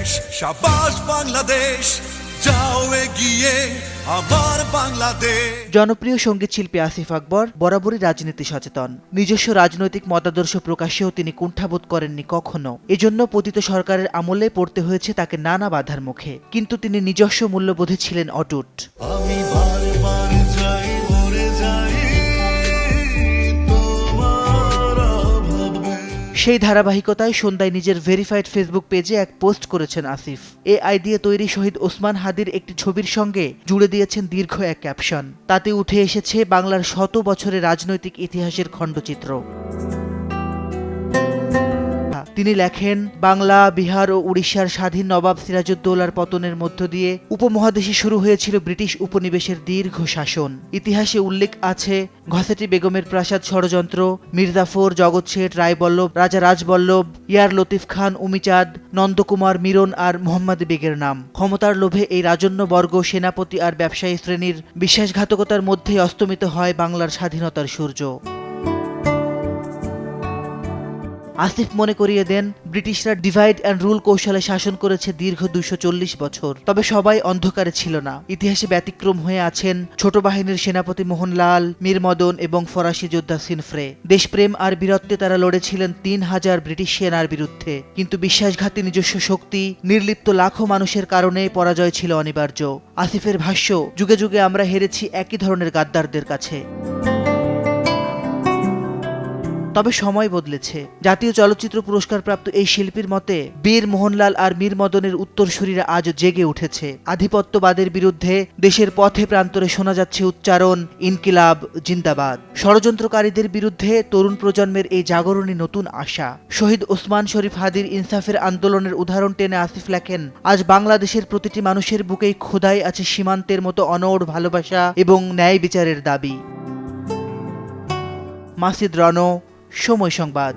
দেশ, শাবাশ বাংলাদেশ, যাও এগিয়ে আমার বাংলাদেশ। জনপ্রিয় সঙ্গীত শিল্পী আসিফ আকবর বরাবরই রাজনীতি সচেতন। নিজস্ব রাজনৈতিক মতাদর্শ প্রকাশেও তিনি কুণ্ঠাবোধ করেননি কখনো। এজন্য পতিত সরকারের আমলে পড়তে হয়েছে তাকে নানা বাধার মুখে, কিন্তু তিনি নিজস্ব মূল্যবোধে ছিলেন অটুট। আমি বারবার যাই মরে যাই তোমার অভাবে। সেই ধারাবাহিকতায় সন্ধ্যায় নিজের ভেরিফাইড ফেসবুক পেজে এক পোস্ট করেছেন আসিফ। এআই দিয়ে তৈরি শহীদ ওসমান হাদির একটি ছবির সঙ্গে জুড়ে দিয়েছেন দীর্ঘ এক ক্যাপশন। তাতে উঠে এসেছে বাংলার শত বছরের রাজনৈতিক ইতিহাসের খণ্ডচিত্র। তিনি লেখেন, বাংলা, বিহার ও উড়িষ্যার স্বাধীন নবাব সিরাজউদ্দৌলার পতনের মধ্য দিয়ে উপমহাদেশে শুরু হয়েছিল ব্রিটিশ উপনিবেশের দীর্ঘ শাসন। ইতিহাসে উল্লেখ আছে ঘসেটি বেগমের প্রাসাদ ষড়যন্ত্র, মির্জাফর, জগৎ শেঠ, রায়বল্লভ, রাজা রাজবল্লভ, ইয়ার লতিফ খান, উমিচাঁদ, নন্দকুমার, মিরন আর মোহাম্মদ বেগের নাম। ক্ষমতার লোভে এই রাজন্যবর্গ, সেনাপতি আর ব্যবসায়ী শ্রেণীর বিশ্বাসঘাতকতার মধ্যেই অস্তমিত হয় বাংলার স্বাধীনতার সূর্য। আসিফ মনে করিয়ে দেন, ব্রিটিশরা ডিভাইড অ্যান্ড রুল কৌশলে শাসন করেছে দীর্ঘ 240 বছর। তবে সবাই অন্ধকারে ছিল না। ইতিহাসে ব্যতিক্রম হয়ে আছেন ছোট বাহিনীর সেনাপতি মোহনলাল, মীর মদন এবং ফরাসি যোদ্ধা সিনফ্রে। দেশপ্রেম আর বীরত্বে তারা লড়েছিলেন 3000 ব্রিটিশ সেনার বিরুদ্ধে। কিন্তু বিশ্বাসঘাতী নিজস্ব শক্তি, নির্লিপ্ত লাখো মানুষের কারণে পরাজয় ছিল অনিবার্য। আসিফের ভাষ্য, যুগে যুগে আমরা হেরেছি একই ধরনের গাদ্দারদের কাছে। তবে সময় বদলেছে। জাতীয় চলচ্চিত্র পুরস্কার প্রাপ্ত এই শিল্পীর মতে, বীর মোহনলাল আর মীর মদনের উত্তরসূরিরা আজ জেগে উঠেছে। আধিপত্যবাদের বিরুদ্ধে দেশের পথে প্রান্তরে শোনা যাচ্ছে উচ্চারণ, ইনকিলাব জিন্দাবাদ। ষড়যন্ত্রকারীদের বিরুদ্ধে তরুণ প্রজন্মের এই জাগরণী নতুন আশা। শহীদ ওসমান শরীফ হাদির ইনসাফের আন্দোলনের উদাহরণ টেনে আসিফ লেখেন, আজ বাংলাদেশের প্রতিটি মানুষের বুকেই খোদাই আছে সীমান্তের মতো অনড় ভালোবাসা এবং ন্যায় বিচারের দাবি। মাসিদ রণ, সময় সংবাদ।